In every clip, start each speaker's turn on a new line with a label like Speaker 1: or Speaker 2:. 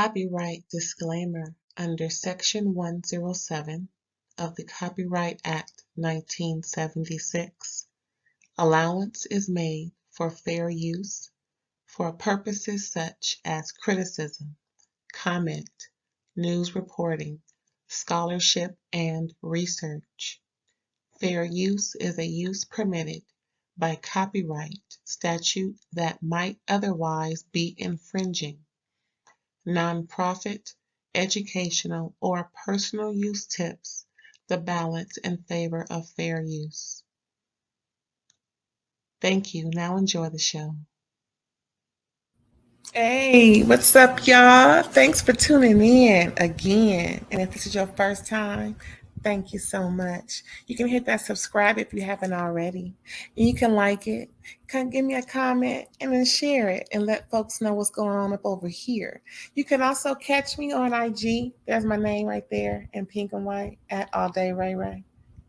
Speaker 1: Copyright disclaimer under Section 107 of the Copyright Act 1976. Allowance is made for fair use for purposes such as criticism, comment, news reporting, scholarship, and research. Fair use is a use permitted by copyright statute that might otherwise be infringing. Nonprofit, educational, or personal use tips the balance in favor of fair use. Thank you. Now enjoy the show. Hey, what's up, y'all? Thanks for tuning in again. And if this is your first time, thank you so much. You can hit that subscribe if you haven't already. And you can like it, can give me a comment, and then share it and let folks know what's going on up over here. You can also catch me on IG. There's my name right there in pink and white at All Day Ray Ray.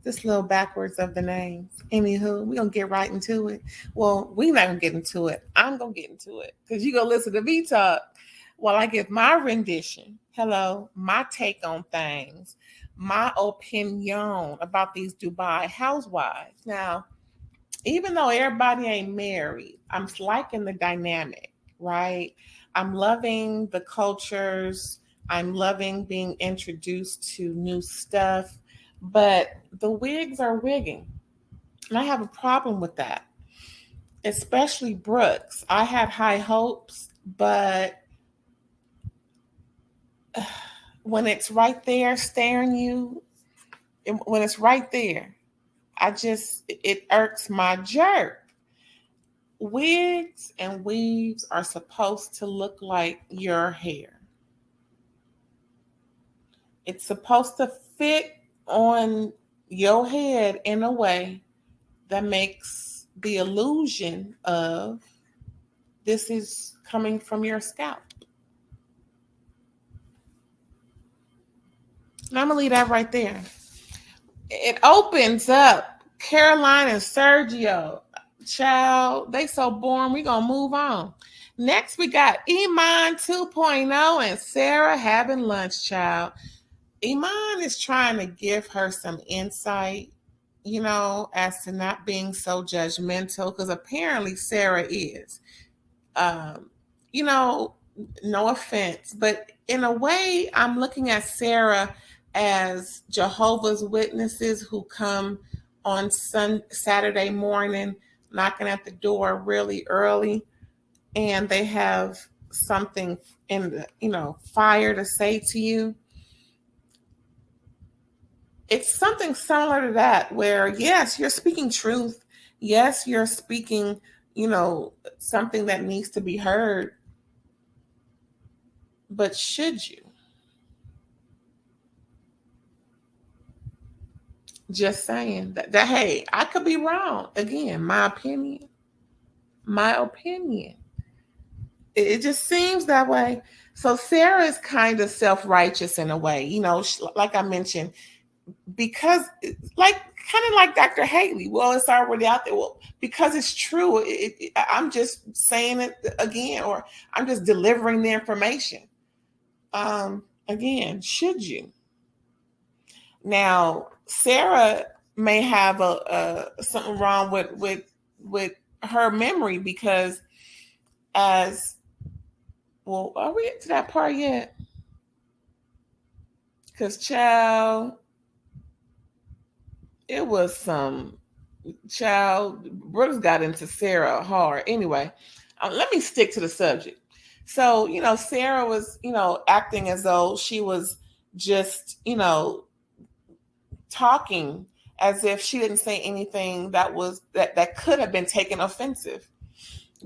Speaker 1: This little backwards of the names. Anywho, we're going to get right into it. Well, we're not going to get into it. I'm going to get into it because you're going to listen to me talk while I give my rendition. Hello, my take on things, my opinion about these Dubai housewives. Now, even though everybody ain't married, I'm liking the dynamic, right? I'm loving the cultures. I'm loving being introduced to new stuff. But the wigs are wigging. And I have a problem with that, especially Brooks. I had high hopes, but when it's right there staring you, when it's right there, it irks my jerk. Wigs and weaves are supposed to look like your hair. It's supposed to fit on your head in a way that makes the illusion of this is coming from your scalp. And I'm going to leave that right there. It opens up Caroline and Sergio. Child, they so boring. We're going to move on. Next, we got Iman 2.0 and Sarah having lunch, child. Iman is trying to give her some insight, as to not being so judgmental, because apparently Sarah is. No offense, but in a way, I'm looking at Sarah as Jehovah's Witnesses who come on Saturday morning, knocking at the door really early, and they have something in the, fire to say to you. It's something similar to that, where yes, you're speaking truth. Yes, you're speaking, something that needs to be heard. But should you? Just saying that hey, I could be wrong. Again, my opinion. It just seems that way. So Sarah is kind of self-righteous in a way, like I mentioned, because kind of like Dr. Haley. Well, it's already out there. Well, because it's true. I'm just saying it again, or I'm just delivering the information. Again, should you? Now, Sarah may have something wrong with her memory, because as well, are we into that part yet? Because child, it was Brooks got into Sarah hard. Anyway, let me stick to the subject. So, Sarah was, acting as though she was just, talking as if she didn't say anything that could have been taken offensive.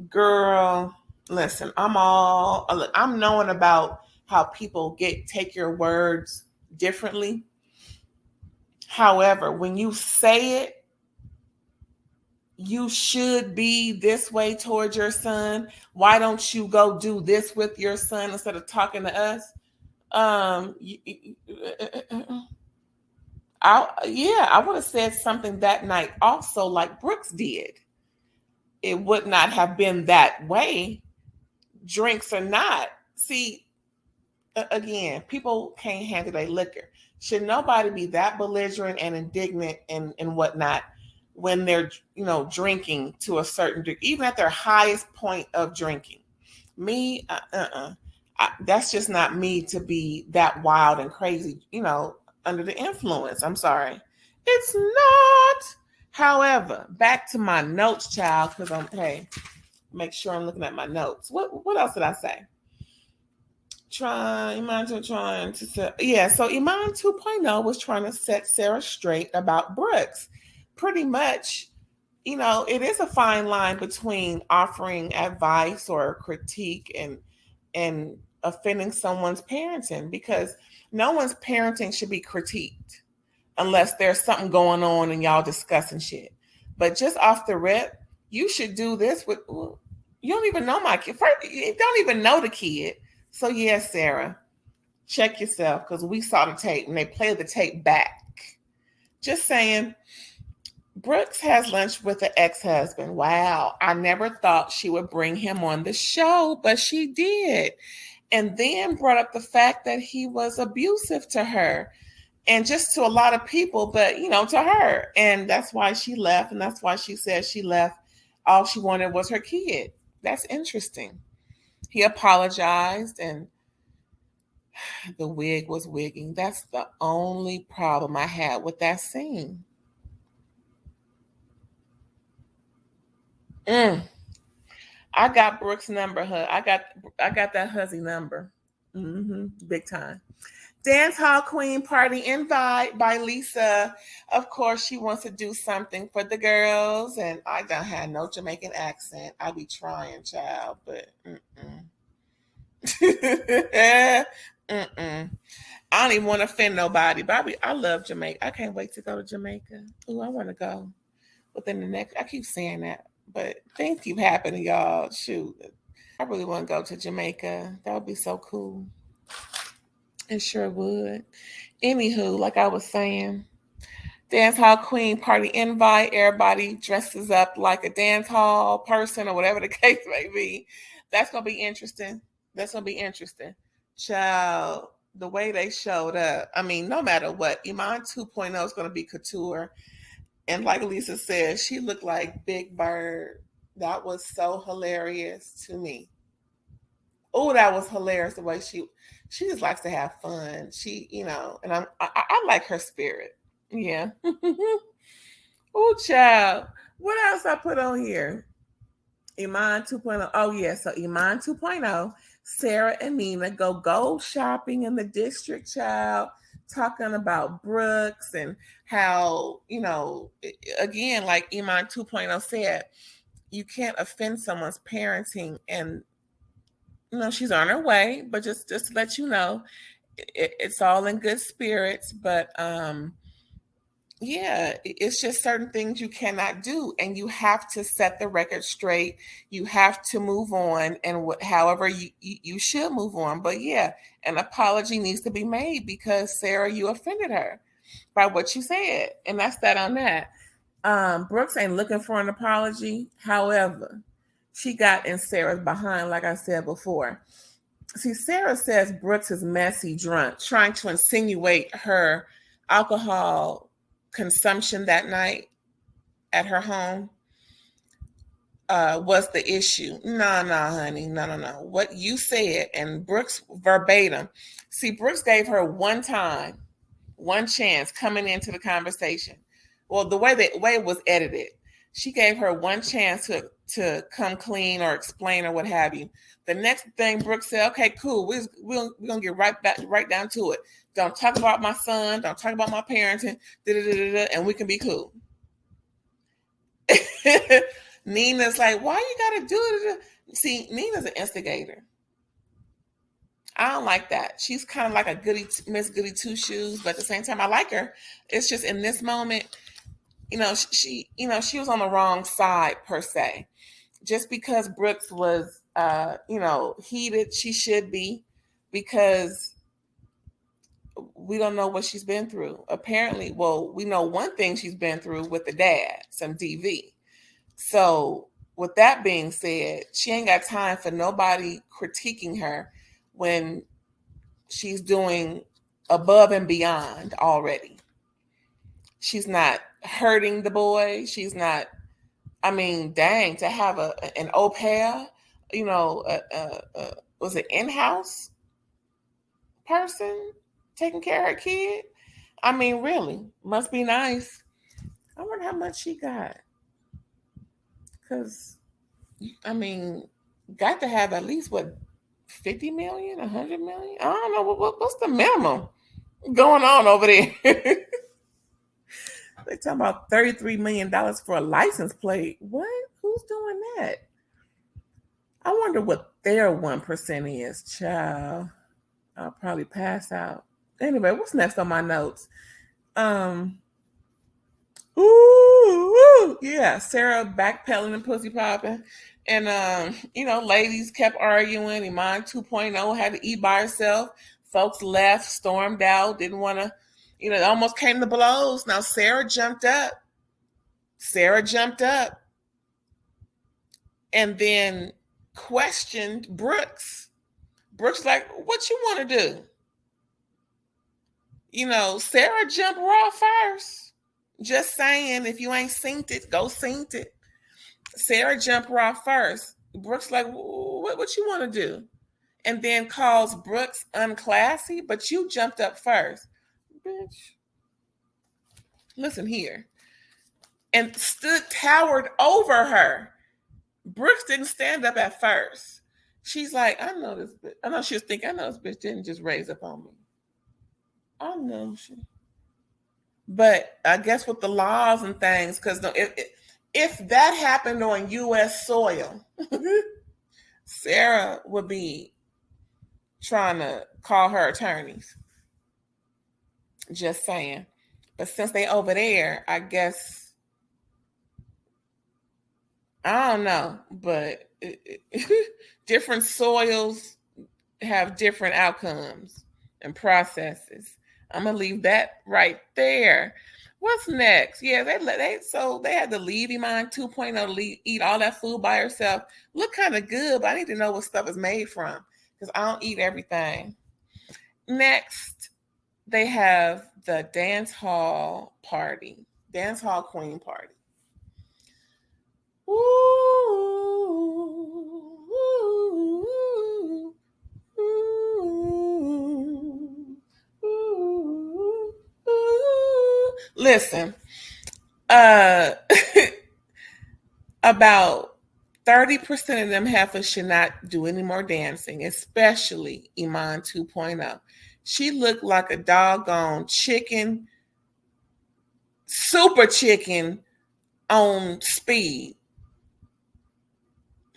Speaker 1: Girl, listen, I'm knowing about how people take your words differently. However, when you say it, you should be this way towards your son. Why don't you go do this with your son instead of talking to us? I would have said something that night also, like Brooks did. It would not have been that way, drinks or not. See, Again, people can't handle their liquor. Should nobody be that belligerent and indignant and whatnot when they're, drinking to a certain degree, even at their highest point of drinking? Me, that's just not me to be that wild and crazy, under the influence. I'm sorry. It's not. However, back to my notes, child, because make sure I'm looking at my notes. What else did I say? So Iman 2.0 was trying to set Sarah straight about Brooks. Pretty much, it is a fine line between offering advice or critique and offending someone's parenting, because no one's parenting should be critiqued unless there's something going on and y'all discussing shit. But just off the rip, you should do this with, you don't even know my kid. First, you don't even know the kid. So yes, Sarah, check yourself, because we saw the tape and they played the tape back. Just saying. Brooks has lunch with the ex-husband. Wow, I never thought she would bring him on the show, but she did. And then brought up the fact that he was abusive to her, and just to a lot of people, but to her. And that's why she left, and that's why she said she left. All she wanted was her kid. That's interesting. He apologized, and the wig was wigging. That's the only problem I had with that scene. I got Brooks' number. I got that huzzy number. Big time. Dance Hall Queen Party Invite by Lisa. Of course, she wants to do something for the girls, and I don't have no Jamaican accent. I be trying, child, but I don't even want to offend nobody. Bobby, I love Jamaica. I can't wait to go to Jamaica. Ooh, I want to go within the next. I keep saying that, but things keep happening, y'all. Shoot, I really want to go to Jamaica. That would be so cool. It sure would. Anywho, like I was saying, dance hall queen party invite. Everybody dresses up like a dance hall person or whatever the case may be. That's gonna be interesting. That's gonna be interesting. Child, the way they showed up. I mean, no matter what, Iman 2.0 is gonna be couture. And like Lisa said, she looked like Big Bird. That was so hilarious to me. Oh, that was hilarious the way she just likes to have fun. She, and I like her spirit. Yeah. Oh, child. What else I put on here? Iman 2.0. Oh, yeah. So Iman 2.0, Sarah and Nina go shopping in the district, child, talking about Brooks and how, again, like Iman 2.0 said, you can't offend someone's parenting, and she's on her way, but just to let you know, it's all in good spirits. But yeah, it's just certain things you cannot do, and you have to set the record straight. You have to move on, and however you should move on. But yeah, an apology needs to be made, because Sarah, you offended her by what you said, and that's that on that. Brooks ain't looking for an apology. However, she got in Sarah's behind, like I said before. See, Sarah says Brooks is messy drunk, trying to insinuate her alcohol consumption that night at her home was the issue. No, honey. No. What you said, and Brooks verbatim. See, Brooks gave her one chance coming into the conversation. Well, the way it was edited, she gave her one chance to come clean or explain or what have you. The next thing Brooke said, okay, cool, we're gonna get right down to it. Don't talk about my son, don't talk about my parenting, and we can be cool. Nina's like, why you gotta do it? See, Nina's an instigator. I don't like that. She's kind of like a Miss Goody Two Shoes, but at the same time, I like her. It's just in this moment, she was on the wrong side per se. Just because Brooks was, heated, she should be, because we don't know what she's been through. Apparently, well, we know one thing she's been through with the dad, some DV. So with that being said, she ain't got time for nobody critiquing her when she's doing above and beyond already. She's not hurting the boy. She's not, I mean, dang, to have an au pair, was it in-house person taking care of her kid? I mean, really, must be nice. I wonder how much she got. Because, I mean, got to have at least, what, 50 million, 100 million? I don't know. What's the minimum going on over there? They talking about $33 million for a license plate. What? Who's doing that? I wonder what their 1% is, child. I'll probably pass out. Anyway, what's next on my notes? Yeah, Sarah backpedaling and pussy popping. And ladies kept arguing. Iman 2.0 had to eat by herself. Folks left, stormed out, didn't want to, it almost came to blows. Now Sarah jumped up. And then questioned Brooks. Brooks like, what you want to do? Sarah jumped raw first. Just saying, if you ain't synced it, go synced it. Sarah jumped raw first. Brooks like, what you want to do? And then calls Brooks unclassy, but you jumped up first. Bitch. Listen here. And towered over her. Brooks didn't stand up at first. She's like, I know this bitch. I know she was thinking, I know this bitch didn't just raise up on me. I know she. But I guess with the laws and things, because if that happened on U.S. soil, Sarah would be trying to call her attorneys. Just saying. But since they over there, I guess, I don't know. But different soils have different outcomes and processes. I'm gonna leave that right there. What's next? Yeah, they had to leave Iman 2.0 to eat all that food by herself. Look kind of good, but I need to know what stuff is made from because I don't eat everything. Next, they have the dance hall queen party. Listen, about 30% of them heifers should not do any more dancing, especially Iman 2.0. She looked like a doggone chicken, super chicken on speed,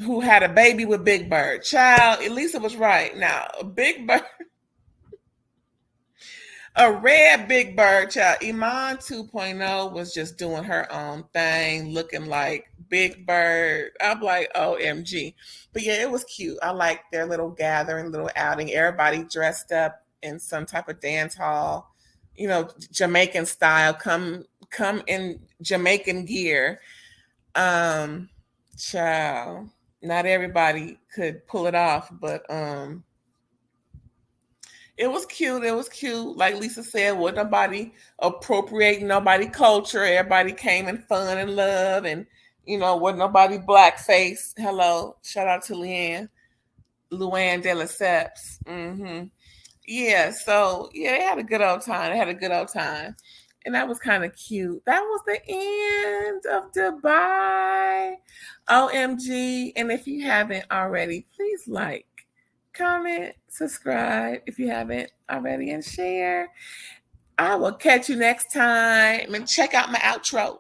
Speaker 1: who had a baby with Big Bird. Child, Elisa was right. Now, Big Bird, a red Big Bird, child. Iman 2.0 was just doing her own thing, looking like Big Bird. I'm like, OMG. But yeah, it was cute. I like their little gathering, little outing. Everybody dressed up in some type of dance hall, Jamaican style. Come in Jamaican gear. Child. Not everybody could pull it off, but it was cute. It was cute. Like Lisa said, wasn't nobody appropriating nobody culture. Everybody came in fun and love, and wasn't nobody blackface. Hello, shout out to Luann de Lesseps. Yeah, so yeah, they had a good old time. And that was kind of cute. That was the end of Dubai. OMG. And if you haven't already, please like, comment, subscribe if you haven't already, and share. I will catch you next time. And check out my outro.